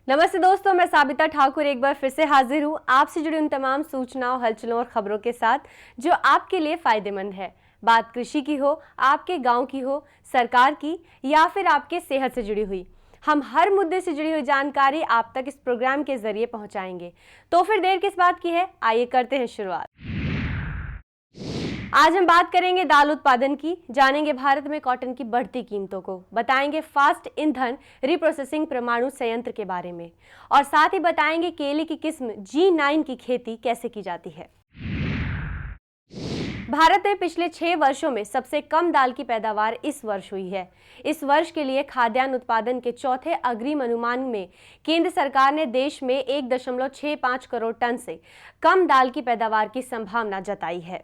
नमस्ते दोस्तों, मैं साबिता ठाकुर एक बार फिर से हाजिर हूँ आपसे जुड़ी उन तमाम सूचनाओं, हलचलों और खबरों के साथ जो आपके लिए फायदेमंद है। बात कृषि की हो, आपके गांव की हो, सरकार की या फिर आपके सेहत से जुड़ी हुई, हम हर मुद्दे से जुड़ी हुई जानकारी आप तक इस प्रोग्राम के जरिए पहुंचाएंगे। तो फिर देर किस बात की है, आइए करते हैं शुरुआत। आज हम बात करेंगे दाल उत्पादन की, जानेंगे भारत में कॉटन की बढ़ती कीमतों को, बताएंगे फास्ट ईंधन रिप्रोसेसिंग परमाणु संयंत्र के बारे में और साथ ही बताएंगे केले की किस्म G9 की खेती कैसे की जाती है। भारत में पिछले 6 वर्षों में सबसे कम दाल की पैदावार इस वर्ष हुई है। इस वर्ष के लिए खाद्यान्न उत्पादन के चौथे अग्रिम अनुमान में केंद्र सरकार ने देश में 1.65 करोड़ टन से कम दाल की पैदावार की संभावना जताई है।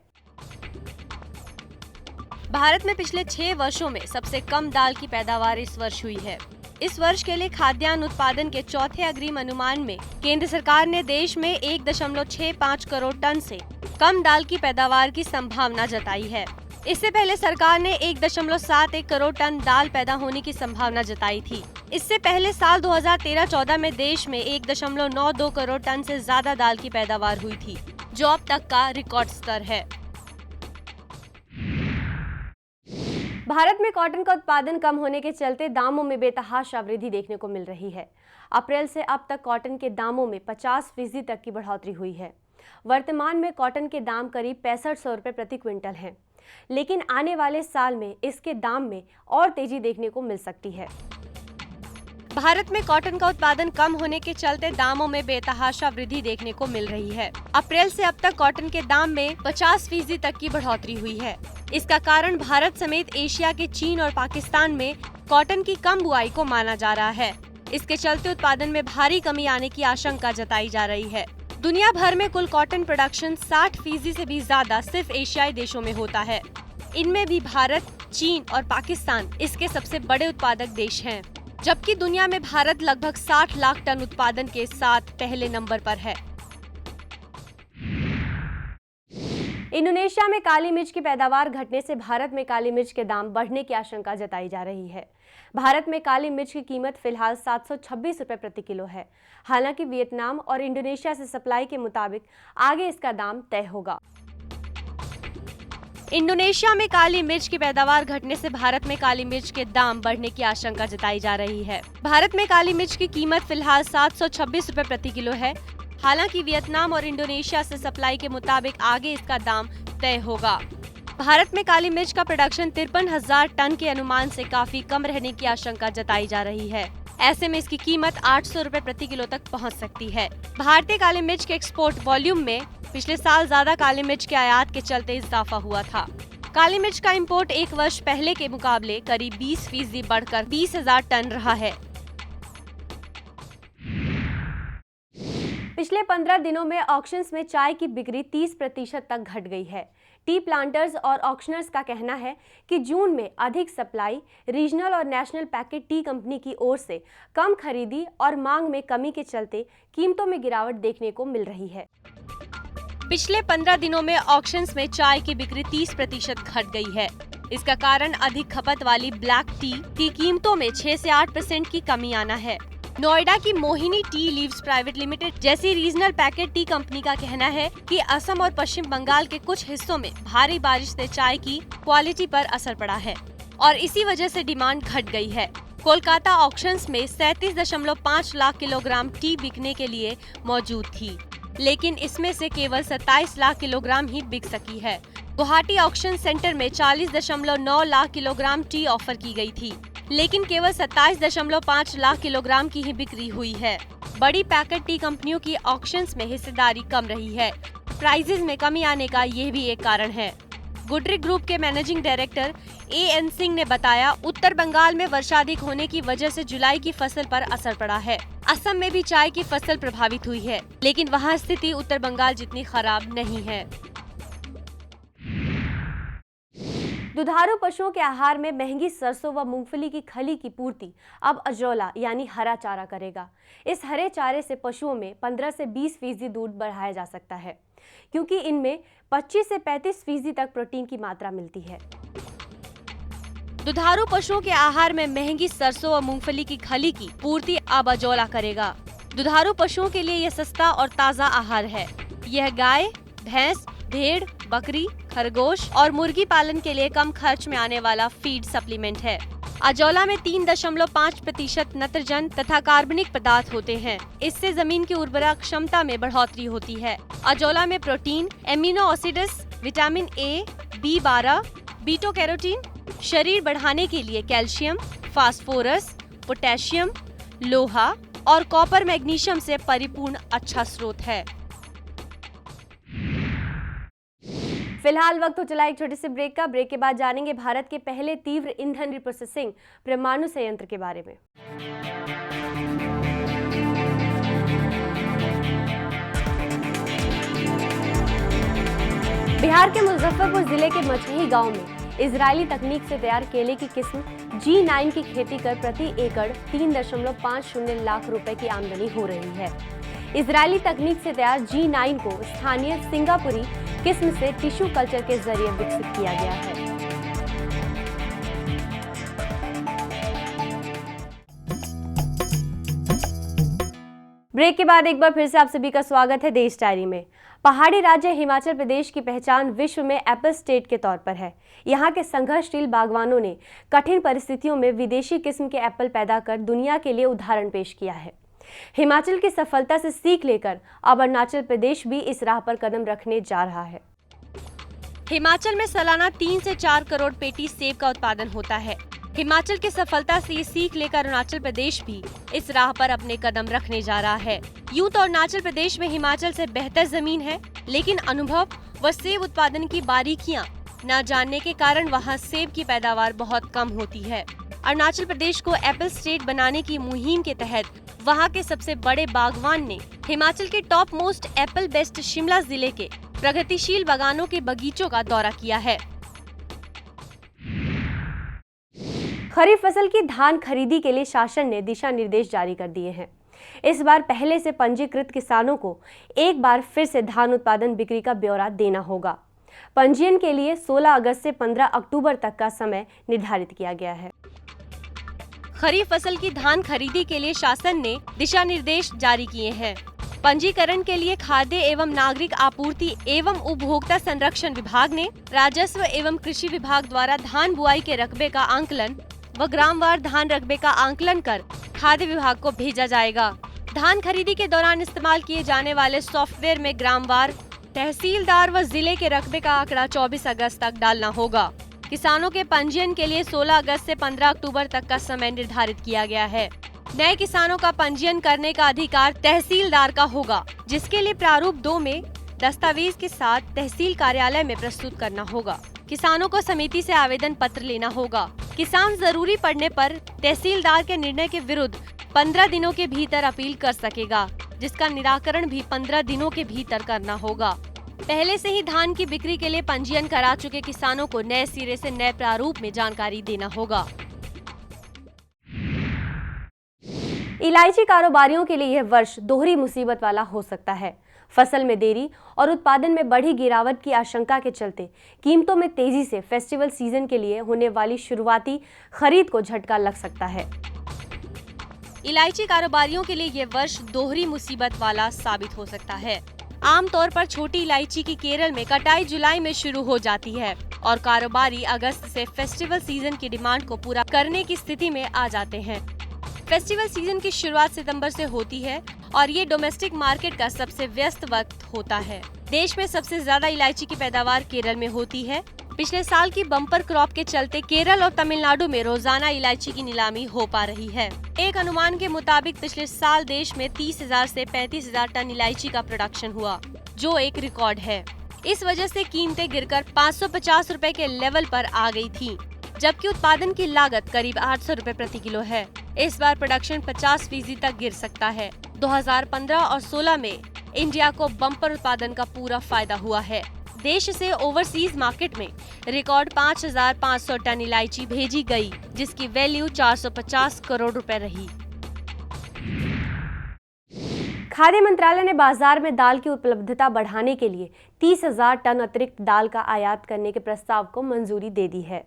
भारत में पिछले 6 वर्षों में सबसे कम दाल की पैदावार इस वर्ष हुई है। इस वर्ष के लिए खाद्यान्न उत्पादन के चौथे अग्रिम अनुमान में केंद्र सरकार ने देश में 1.65 करोड़ टन से कम दाल की पैदावार की संभावना जताई है। इससे पहले सरकार ने 1.71 करोड़ टन दाल पैदा होने की संभावना जताई थी। इससे पहले साल 2013-14 में देश में 1.92 करोड़ टन से ज्यादा दाल की पैदावार हुई थी, जो अब तक का रिकॉर्ड स्तर है। भारत में कॉटन का उत्पादन कम होने के चलते दामों में बेतहाशा वृद्धि देखने को मिल रही है। अप्रैल से अब तक कॉटन के दामों में 50% तक की बढ़ोतरी हुई है। वर्तमान में कॉटन के दाम करीब 6500 रुपये प्रति क्विंटल हैं, लेकिन आने वाले साल में इसके दाम में और तेजी देखने को मिल सकती है। भारत में कॉटन का उत्पादन कम होने के चलते दामों में बेतहाशा वृद्धि देखने को मिल रही है। अप्रैल से अब तक कॉटन के दाम में 50% तक की बढ़ोतरी हुई है। इसका कारण भारत समेत एशिया के चीन और पाकिस्तान में कॉटन की कम बुआई को माना जा रहा है। इसके चलते उत्पादन में भारी कमी आने की आशंका जताई जा रही है। दुनिया भर में कुल कॉटन प्रोडक्शन 60% से भी ज्यादा सिर्फ एशियाई देशों में होता है। इनमें भी भारत, चीन और पाकिस्तान इसके सबसे बड़े उत्पादक देश हैं, जबकि दुनिया में भारत लगभग 60 लाख टन उत्पादन के साथ पहले नंबर पर है। इंडोनेशिया में काली मिर्च की पैदावार घटने से भारत में काली मिर्च के दाम बढ़ने की आशंका जताई जा रही है। भारत में काली मिर्च की कीमत फिलहाल 726 रुपये प्रति किलो है। हालांकि वियतनाम और इंडोनेशिया से सप्लाई के मुताबिक आगे इसका दाम तय होगा। इंडोनेशिया में काली मिर्च की पैदावार घटने से भारत में काली मिर्च के दाम बढ़ने की आशंका जताई जा रही है। भारत में काली मिर्च की कीमत फिलहाल 726 रुपये प्रति किलो है। हालांकि वियतनाम और इंडोनेशिया से सप्लाई के मुताबिक आगे इसका दाम तय होगा। भारत में काली मिर्च का प्रोडक्शन 53,000 टन के अनुमान से काफी कम रहने की आशंका जताई जा रही है। ऐसे में इसकी कीमत 800 रुपये प्रति किलो तक पहुंच सकती है। भारतीय काली मिर्च के एक्सपोर्ट वॉल्यूम में पिछले साल ज्यादा काली मिर्च के आयात के चलते इजाफा हुआ था। काली मिर्च का इंपोर्ट एक वर्ष पहले के मुकाबले करीब 20% बढ़कर 20,000 टन रहा है। पिछले 15 दिनों में ऑक्शंस में चाय की बिक्री 30% तक घट गई है। टी प्लांटर्स और ऑक्शनर्स का कहना है कि जून में अधिक सप्लाई, रीजनल और नेशनल पैकेट टी कंपनी की ओर से कम खरीदी और मांग में कमी के चलते कीमतों में गिरावट देखने को मिल रही है। पिछले 15 दिनों में ऑक्शंस में चाय की बिक्री 30% घट गई है। इसका कारण अधिक खपत वाली ब्लैक टी की कीमतों में 6 से 8% की कमी आना है। नोएडा की Mohini tea leaves private limited जैसी रीजनल पैकेट टी कंपनी का कहना है कि असम और पश्चिम बंगाल के कुछ हिस्सों में भारी बारिश से चाय की क्वालिटी पर असर पड़ा है और इसी वजह से डिमांड घट गई है। कोलकाता ऑक्शंस में 37.5 लाख किलोग्राम टी बिकने के लिए मौजूद थी, लेकिन इसमें से केवल 27 लाख किलोग्राम ही बिक सकी है। गुवाहाटी ऑक्शन सेंटर में 40.9 लाख किलोग्राम टी ऑफर की गई थी, लेकिन केवल 27.5 लाख किलोग्राम की ही बिक्री हुई है। बड़ी पैकेट टी कंपनियों की ऑक्शंस में हिस्सेदारी कम रही है। प्राइसेस में कमी आने का ये भी एक कारण है। गुडरी ग्रुप के मैनेजिंग डायरेक्टर एन सिंह ने बताया, उत्तर बंगाल में वर्षा अधिक होने की वजह से जुलाई की फसल पर असर पड़ा है। असम में भी चाय की फसल प्रभावित हुई है, लेकिन वहाँ स्थिति उत्तर बंगाल जितनी खराब नहीं है। दुधारू पशुओं के आहार में महंगी सरसों व मूंगफली की खली की पूर्ति अब अजोला यानी हरा चारा करेगा। इस हरे चारे से पशुओं में 15 से 20% दूध बढ़ाया जा सकता है, क्योंकि इनमें 25 से 35% तक प्रोटीन की मात्रा मिलती है। दुधारू पशुओं के आहार में महंगी सरसों और मूंगफली की खली की पूर्ति अब अजोला करेगा। दुधारू पशुओं के लिए यह सस्ता और ताज़ा आहार है। यह गाय, भैंस, भेड़, बकरी, खरगोश और मुर्गी पालन के लिए कम खर्च में आने वाला फीड सप्लीमेंट है। अजोला में 3.5% नत्रजन तथा कार्बनिक पदार्थ होते हैं। इससे जमीन की उर्वरा क्षमता में बढ़ोतरी होती है। अजोला में protein, amino acids, vitamin A, B12, beta carotene, शरीर बढ़ाने के लिए कैल्शियम, फास्फोरस, पोटेशियम, लोहा और कॉपर मैग्नीशियम से परिपूर्ण अच्छा स्रोत है। फिलहाल वक्त हो चला एक छोटे से ब्रेक का। ब्रेक के बाद जानेंगे भारत के पहले तीव्र ईंधन रिप्रोसेसिंग परमाणु संयंत्र के बारे में। बिहार के मुजफ्फरपुर जिले के मछही गांव में इजरायली तकनीक से तैयार केले की किस्म G9 की खेती कर प्रति एकड़ 3.50 लाख रुपए की आमदनी हो रही है। इजरायली तकनीक से तैयार G9 को स्थानीय सिंगापुरी किस्म से टिश्यू कल्चर के जरिए विकसित किया गया है। ब्रेक के बाद एक बार फिर से आप सभी का स्वागत है देश डायरी में। पहाड़ी राज्य हिमाचल प्रदेश की पहचान विश्व में एप्पल स्टेट के तौर पर है। यहाँ के संघर्षशील बागवानों ने कठिन परिस्थितियों में विदेशी किस्म के एप्पल पैदा कर दुनिया के लिए उदाहरण पेश किया है। हिमाचल की सफलता से सीख लेकर अब अरुणाचल प्रदेश भी इस राह पर कदम रखने जा रहा है। हिमाचल में सालाना 3 से 4 करोड़ पेटी सेब का उत्पादन होता है। हिमाचल की सफलता से ये सीख लेकर अरुणाचल प्रदेश भी इस राह पर अपने कदम रखने जा रहा है। यूं तो अरुणाचल प्रदेश में हिमाचल से बेहतर जमीन है, लेकिन अनुभव व सेब उत्पादन की बारीकियां न जानने के कारण वहां सेब की पैदावार बहुत कम होती है। अरुणाचल प्रदेश को एप्पल स्टेट बनाने की मुहिम के तहत वहां के सबसे बड़े बागवान ने हिमाचल के top most Apple best Shimla जिले के प्रगतिशील बागानों के बगीचों का दौरा किया है। खरीफ फसल की धान खरीदी के लिए शासन ने दिशा निर्देश जारी कर दिए हैं। इस बार पहले से पंजीकृत किसानों को एक बार फिर से धान उत्पादन बिक्री का ब्यौरा देना होगा। पंजीयन के लिए 16 अगस्त से 15 अक्टूबर तक का समय निर्धारित किया गया है। खरीफ फसल की धान खरीदी के लिए शासन ने दिशा निर्देश जारी किए हैं। पंजीकरण के लिए खाद्य एवं नागरिक आपूर्ति एवं उपभोक्ता संरक्षण विभाग ने राजस्व एवं कृषि विभाग द्वारा धान बुआई के रकबे का आंकलन व ग्रामवार धान रकबे का आंकलन कर खाद्य विभाग को भेजा जाएगा। धान खरीदी के दौरान इस्तेमाल किए जाने वाले सॉफ्टवेयर में ग्रामवार, तहसीलदार व जिले के रकबे का आंकड़ा 24 अगस्त तक डालना होगा। किसानों के पंजीयन के लिए 16 अगस्त से 15 अक्टूबर तक का समय निर्धारित किया गया है। नए किसानों का पंजीयन करने का अधिकार तहसीलदार का होगा, जिसके लिए प्रारूप 2 में दस्तावेज के साथ तहसील कार्यालय में प्रस्तुत करना होगा। किसानों को समिति से आवेदन पत्र लेना होगा। किसान जरूरी पड़ने पर तहसीलदार के निर्णय के विरुद्ध 15 दिनों के भीतर अपील कर सकेगा, जिसका निराकरण भी 15 दिनों के भीतर करना होगा। पहले से ही धान की बिक्री के लिए पंजीयन करा चुके किसानों को नए सिरे से नए प्रारूप में जानकारी देना होगा। इलायची कारोबारियों के लिए यह वर्ष दोहरी मुसीबत वाला हो सकता है। फसल में देरी और उत्पादन में बढ़ी गिरावट की आशंका के चलते कीमतों में तेजी से फेस्टिवल सीजन के लिए होने वाली शुरुआती खरीद को झटका लग सकता है। इलायची कारोबारियों के लिए यह वर्ष दोहरी मुसीबत वाला साबित हो सकता है। आमतौर पर छोटी इलायची की केरल में कटाई जुलाई में शुरू हो जाती है और कारोबारी अगस्त से फेस्टिवल सीजन की डिमांड को पूरा करने की स्थिति में आ जाते हैं। फेस्टिवल सीजन की शुरुआत सितंबर से होती है और ये डोमेस्टिक मार्केट का सबसे व्यस्त वक्त होता है। देश में सबसे ज्यादा इलायची की पैदावार केरल में होती है। पिछले साल की बम्पर क्रॉप के चलते केरल और तमिलनाडु में रोजाना इलायची की नीलामी हो पा रही है। एक अनुमान के मुताबिक पिछले साल देश में 30,000 से 35,000 टन इलायची का प्रोडक्शन हुआ, जो एक रिकॉर्ड है। इस वजह से कीमतें गिरकर 550 रुपए के लेवल पर आ गई थी, जबकि उत्पादन की लागत करीब 800 रुपए प्रति किलो है। इस बार प्रोडक्शन 50% तक गिर सकता है। 2015 और 16 में इंडिया को बम्पर उत्पादन का पूरा फायदा हुआ है। देश से ओवरसीज मार्केट में रिकॉर्ड 5,500 टन इलायची भेजी गई, जिसकी वैल्यू 450 करोड़ रुपए रही। खाद्य मंत्रालय ने बाजार में दाल की उपलब्धता बढ़ाने के लिए 30,000 टन अतिरिक्त दाल का आयात करने के प्रस्ताव को मंजूरी दे दी है।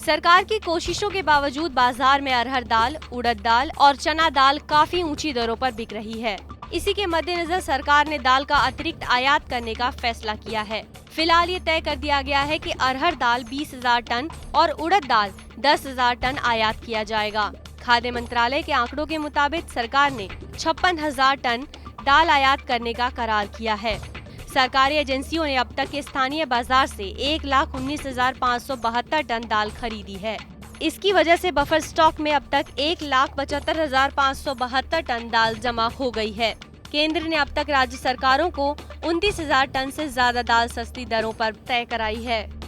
सरकार की कोशिशों के बावजूद बाजार में अरहर दाल, उड़द दाल और चना दाल काफी ऊंची दरों पर बिक रही है। इसी के मद्देनजर सरकार ने दाल का अतिरिक्त आयात करने का फैसला किया है। फिलहाल ये तय कर दिया गया है कि अरहर दाल 20,000 टन और उड़द दाल 10,000 टन आयात किया जाएगा। खाद्य मंत्रालय के आंकड़ों के मुताबिक सरकार ने 56,000 टन दाल आयात करने का करार किया है। सरकारी एजेंसियों ने अब तक के स्थानीय बाजार से 1,19,572 टन दाल खरीदी है। इसकी वजह से बफर स्टॉक में अब तक 1,75,572 टन दाल जमा हो गई है। केंद्र ने अब तक राज्य सरकारों को 29,000 टन से ज्यादा दाल सस्ती दरों पर तय कराई है।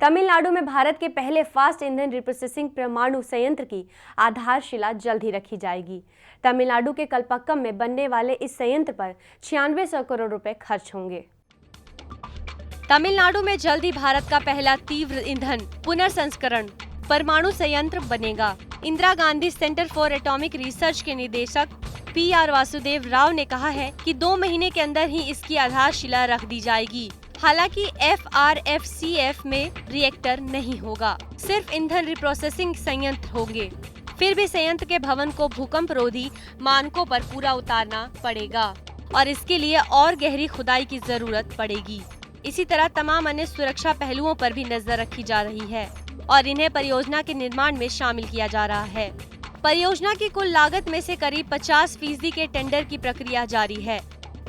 तमिलनाडु में भारत के पहले फास्ट ईंधन रिप्रोसेसिंग परमाणु संयंत्र की आधारशिला जल्द ही रखी जाएगी। तमिलनाडु के कलपक्कम में बनने वाले इस संयंत्र पर 9600 करोड़ रुपए खर्च होंगे। तमिलनाडु में जल्द ही भारत का पहला तीव्र ईंधन पुनर्संस्करण परमाणु संयंत्र बनेगा। Indira Gandhi centre for atomic research के निदेशक PR वासुदेव राव ने कहा है कि 2 महीने के अंदर ही इसकी आधारशिला रख दी जाएगी। हालांकि FRFCF में रिएक्टर नहीं होगा, सिर्फ ईंधन रिप्रोसेसिंग संयंत्र होंगे। फिर भी संयंत्र के भवन को भूकंप रोधी मानकों पर पूरा उतारना पड़ेगा और इसके लिए और गहरी खुदाई की जरूरत पड़ेगी। इसी तरह तमाम अन्य सुरक्षा पहलुओं पर भी नजर रखी जा रही है और इन्हें परियोजना के निर्माण में शामिल किया जा रहा है। परियोजना की कुल लागत में से करीब 50% के टेंडर की प्रक्रिया जारी है।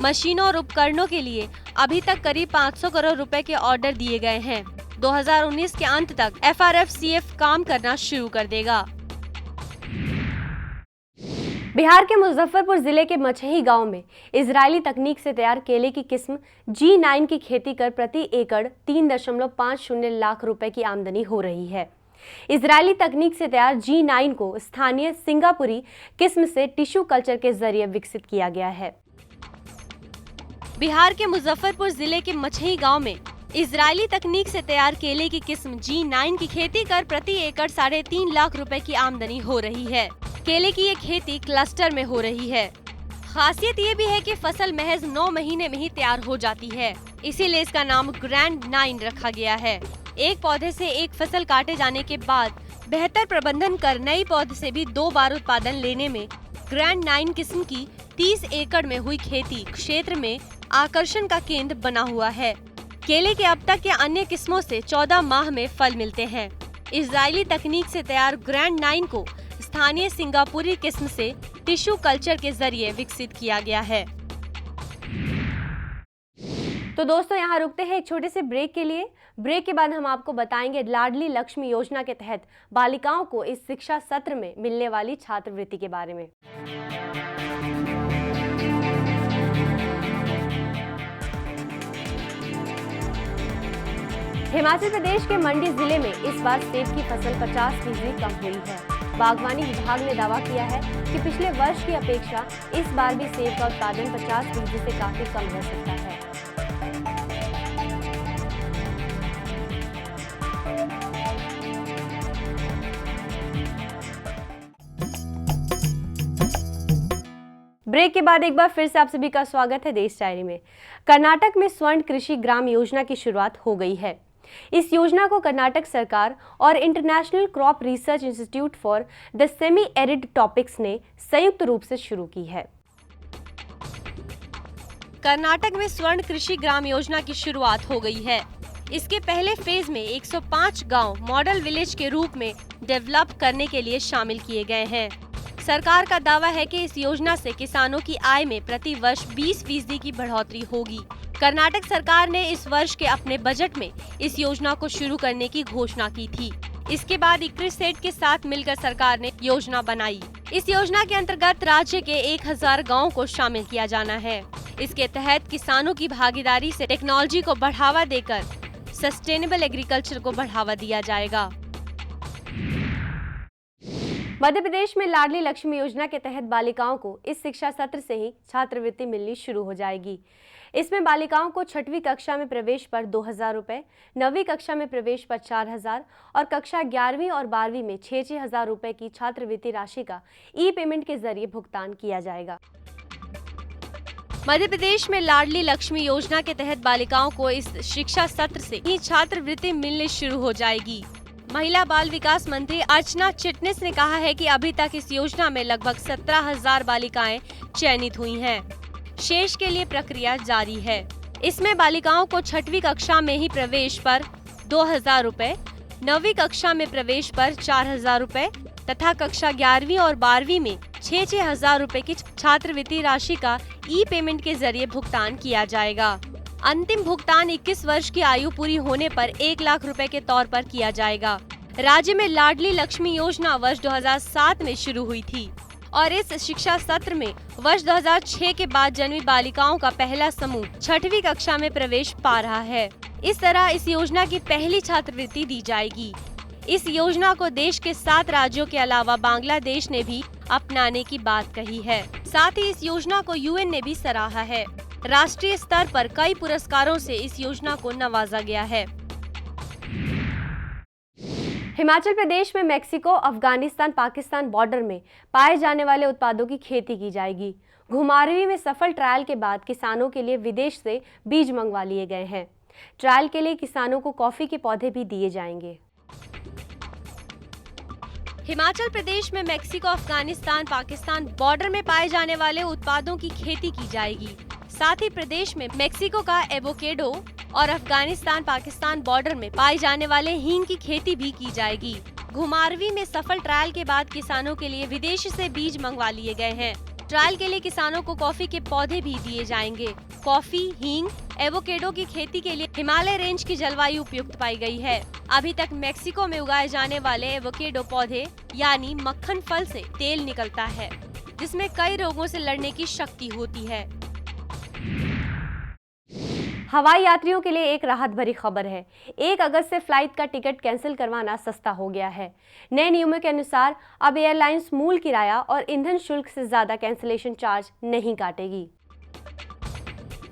मशीनों और उपकरणों के लिए अभी तक करीब 500 करोड़ रुपए के ऑर्डर दिए गए हैं। 2019 के अंत तक FRFCF काम करना शुरू कर देगा। बिहार के मुजफ्फरपुर जिले के मछही गांव में इजरायली तकनीक से तैयार केले की किस्म G9 की खेती कर प्रति एकड़ 3.50 लाख रुपए की आमदनी हो रही है। इजरायली तकनीक से तैयार G9 को स्थानीय सिंगापुरी किस्म से टिश्यू कल्चर के जरिए विकसित किया गया है। बिहार के मुजफ्फरपुर जिले के मछही गांव में इजरायली तकनीक से तैयार केले की किस्म G9 की खेती कर प्रति एकड़ 3.5 लाख रुपए की आमदनी हो रही है। केले की ये खेती क्लस्टर में हो रही है। खासियत ये भी है कि फसल महज 9 महीने में ही तैयार हो जाती है, इसीलिए इसका नाम ग्रैंड 9 रखा गया है। एक पौधे से एक फसल काटे जाने के बाद बेहतर प्रबंधन कर नई पौधे से भी 2 बार उत्पादन लेने में ग्रैंड 9 किस्म की 30 एकड़ में हुई खेती क्षेत्र में आकर्षण का केंद्र बना हुआ है। केले के अब तक के अन्य किस्मों से 14 माह में फल मिलते हैं। इजरायली तकनीक से तैयार ग्रैंड 9 को स्थानीय सिंगापुरी किस्म से टिश्यू कल्चर के जरिए विकसित किया गया है। तो दोस्तों यहाँ रुकते हैं एक छोटे से ब्रेक के लिए। ब्रेक के बाद हम आपको बताएंगे लाडली लक्ष्मी योजना के तहत बालिकाओं को इस शिक्षा सत्र में मिलने वाली छात्रवृत्ति के बारे में। हिमाचल प्रदेश के मंडी जिले में इस बार सेब की फसल 50% कम हुई है। बागवानी विभाग ने दावा किया है कि पिछले वर्ष की अपेक्षा इस बार भी सेब का उत्पादन 50% से काफी कम रह सकता है। ब्रेक के बाद एक बार फिर से आप सभी का स्वागत है देश डायरी में। कर्नाटक में स्वर्ण कृषि ग्राम योजना की शुरुआत हो गई है। इस योजना को कर्नाटक सरकार और international crop research institute for the semi arid topics ने संयुक्त रूप से शुरू की है। कर्नाटक में स्वर्ण कृषि ग्राम योजना की शुरुआत हो गई है। इसके पहले फेज में 105 गांव मॉडल विलेज के रूप में डेवलप करने के लिए शामिल किए गए हैं। सरकार का दावा है कि इस योजना से किसानों की आय में प्रति वर्ष 20% की बढ़ोतरी होगी। कर्नाटक सरकार ने इस वर्ष के अपने बजट में इस योजना को शुरू करने की घोषणा की थी। इसके बाद इक्रिस सेठ के साथ मिलकर सरकार ने योजना बनाई। इस योजना के अंतर्गत राज्य के 1000 गाँव को शामिल किया जाना है। इसके तहत किसानों की भागीदारी से टेक्नोलॉजी को बढ़ावा देकर सस्टेनेबल एग्रीकल्चर को बढ़ावा दिया जाएगा। मध्य प्रदेश में लाडली लक्ष्मी योजना के तहत बालिकाओं को इस शिक्षा सत्र से ही छात्रवृत्ति मिलनी शुरू हो जाएगी। इसमें बालिकाओं को 6वीं कक्षा में प्रवेश पर 2000 रुपए, 9वीं कक्षा में प्रवेश पर 4000 और कक्षा 11वीं और 12वीं में 6-6 हजार रुपए की छात्रवृत्ति राशि का ई पेमेंट के जरिए भुगतान किया जाएगा। मध्य प्रदेश में लाडली लक्ष्मी योजना के तहत बालिकाओं को इस शिक्षा सत्र से ही छात्रवृत्ति मिलनी शुरू हो जाएगी। महिला बाल विकास मंत्री अर्चना चिटनिस ने कहा है कि अभी तक इस योजना में लगभग 17,000 बालिकाएं चयनित हुई हैं। शेष के लिए प्रक्रिया जारी है। इसमें बालिकाओं को 6वीं कक्षा में ही प्रवेश पर 2,000 रूपए, 9वीं कक्षा में प्रवेश पर 4,000 रूपए तथा कक्षा 11वीं और 12वीं में 6,000 रूपए की छात्रवृत्ति राशि का ई-पेमेंट के जरिए भुगतान किया जाएगा। अंतिम भुगतान 21 वर्ष की आयु पूरी होने पर 1 लाख रुपए के तौर पर किया जाएगा। राज्य में लाडली लक्ष्मी योजना वर्ष 2007 में शुरू हुई थी और इस शिक्षा सत्र में वर्ष 2006 के बाद जन्मी बालिकाओं का पहला समूह 6वीं कक्षा में प्रवेश पा रहा है। इस तरह इस योजना की पहली छात्रवृत्ति दी जाएगी। इस योजना को देश के 7 राज्यों के अलावा बांग्लादेश ने भी अपनाने की बात कही है। साथ ही इस योजना को यूएन ने भी सराहा है। राष्ट्रीय स्तर पर कई पुरस्कारों से इस योजना को नवाजा गया है। हिमाचल प्रदेश में मेक्सिको, अफगानिस्तान, पाकिस्तान बॉर्डर में पाए जाने वाले उत्पादों की खेती की जाएगी। घुमारवीं में सफल ट्रायल के बाद किसानों के लिए विदेश से बीज मंगवा लिए गए हैं। ट्रायल के लिए किसानों को कॉफी के पौधे भी दिए जाएंगे। हिमाचल प्रदेश में मेक्सिको, अफगानिस्तान, पाकिस्तान बॉर्डर में पाए जाने वाले उत्पादों की खेती की जाएगी। साथ ही प्रदेश में मेक्सिको का एवोकेडो और अफगानिस्तान, पाकिस्तान बॉर्डर में पाए जाने वाले हींग की खेती भी की जाएगी। घुमारवीं में सफल ट्रायल के बाद किसानों के लिए विदेश से बीज मंगवा लिए गए हैं। ट्रायल के लिए किसानों को कॉफी के पौधे भी दिए जाएंगे। कॉफी, हींग, एवोकेडो की खेती के लिए हिमालय रेंज की जलवायु उपयुक्त पाई गई है। अभी तक मेक्सिको में उगाए जाने वाले एवोकेडो पौधे यानी मक्खन फल से तेल निकलता है, जिसमें कई रोगों से लड़ने की शक्ति होती है। हवाई यात्रियों के लिए एक राहत भरी खबर है। 1 अगस्त से फ्लाइट का टिकट कैंसिल करवाना सस्ता हो गया है। नए नियमों के अनुसार अब एयरलाइंस मूल किराया और ईंधन शुल्क से ज्यादा कैंसिलेशन चार्ज नहीं काटेगी।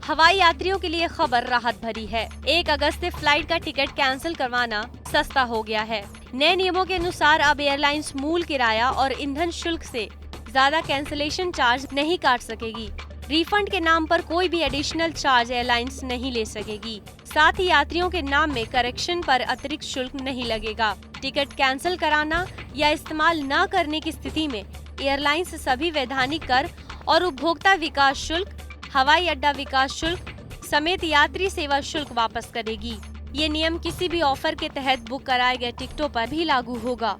हवाई यात्रियों के लिए खबर राहत भरी है। 1 अगस्त से फ्लाइट का टिकट कैंसिल करवाना सस्ता हो गया है। नए नियमों के अनुसार अब एयरलाइंस मूल किराया और ईंधन शुल्क से ज्यादा कैंसिलेशन चार्ज नहीं काट सकेगी। रिफंड के नाम पर कोई भी एडिशनल चार्ज एयरलाइंस नहीं ले सकेगी। साथ ही यात्रियों के नाम में करेक्शन पर अतिरिक्त शुल्क नहीं लगेगा। टिकट कैंसिल कराना या इस्तेमाल न करने की स्थिति में एयरलाइंस सभी वैधानिक कर और उपभोक्ता विकास शुल्क, हवाई अड्डा विकास शुल्क समेत यात्री सेवा शुल्क वापस करेगी। ये नियम किसी भी ऑफर के तहत बुक कराए गए टिकटों पर भी लागू होगा।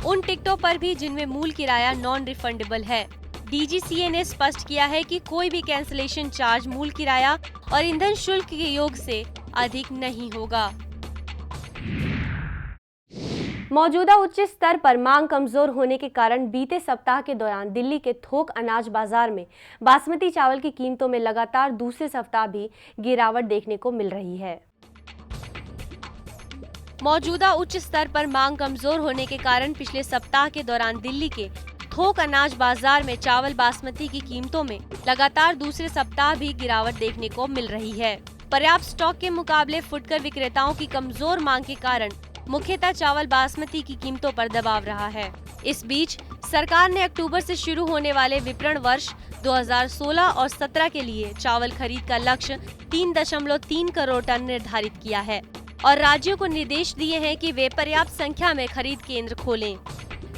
उन टिकटों पर भी जिनमें मूल किराया नॉन रिफंडेबल है। डीजीसीए ने स्पष्ट किया है कि कोई भी कैंसिलेशन चार्ज मूल किराया और ईंधन शुल्क के योग से अधिक नहीं होगा। मौजूदा उच्च स्तर पर मांग कमजोर होने के कारण बीते सप्ताह के दौरान दिल्ली के थोक अनाज बाजार में बासमती चावल की कीमतों में लगातार दूसरे सप्ताह भी गिरावट देखने को मिल रही है। मौजूदा उच्च स्तर पर मांग कमजोर होने के कारण पिछले सप्ताह के दौरान दिल्ली के थोक अनाज बाजार में चावल बासमती की कीमतों में लगातार दूसरे सप्ताह भी गिरावट देखने को मिल रही है। पर्याप्त स्टॉक के मुकाबले फुटकर विक्रेताओं की कमजोर मांग के कारण मुख्यतः चावल बासमती की कीमतों पर दबाव रहा है। इस बीच सरकार ने अक्टूबर से शुरू होने वाले विपणन वर्ष 2016 और 17 के लिए चावल खरीद का लक्ष्य 3.3 करोड़ टन निर्धारित किया है और राज्यों को निर्देश दिए हैं कि वे पर्याप्त संख्या में खरीद केंद्र खोलें।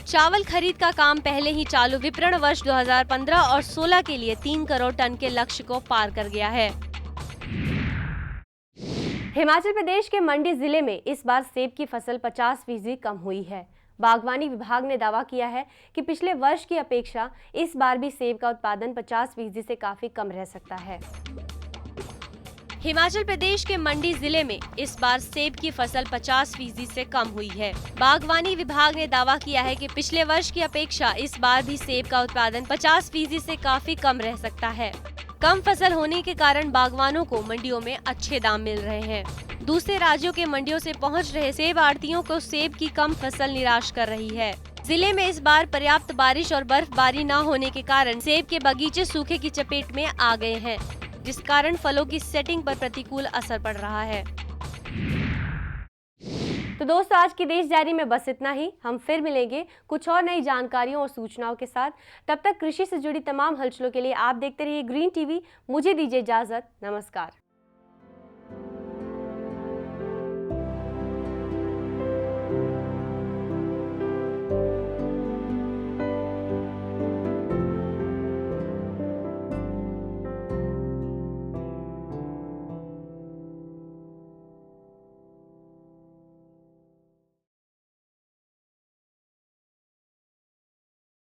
चावल खरीद का काम पहले ही चालू विपणन वर्ष 2015 और 16 के लिए 3 करोड़ टन के लक्ष्य को पार कर गया है। हिमाचल प्रदेश के मंडी जिले में इस बार सेब की फसल 50% कम हुई है। बागवानी विभाग ने दावा किया है कि पिछले वर्ष की अपेक्षा इस बार भी सेब का उत्पादन 50% से काफी कम रह सकता है। हिमाचल प्रदेश के मंडी जिले में इस बार सेब की फसल 50% से कम हुई है। बागवानी विभाग ने दावा किया है कि पिछले वर्ष की अपेक्षा इस बार भी सेब का उत्पादन 50% से काफी कम रह सकता है। कम फसल होने के कारण बागवानों को मंडियों में अच्छे दाम मिल रहे हैं। दूसरे राज्यों के मंडियों से पहुंच रहे सेब आढ़तियों को सेब की कम फसल निराश कर रही है। जिले में इस बार पर्याप्त बारिश और बर्फबारी न होने के कारण सेब के बगीचे सूखे की चपेट में आ गए हैं, जिस कारण फलों की सेटिंग पर प्रतिकूल असर पड़ रहा है। तो दोस्तों आज की देश डायरी में बस इतना ही। हम फिर मिलेंगे कुछ और नई जानकारियों और सूचनाओं के साथ। तब तक कृषि से जुड़ी तमाम हलचलों के लिए आप देखते रहिए ग्रीन टीवी। मुझे दीजिए इजाजत। नमस्कार।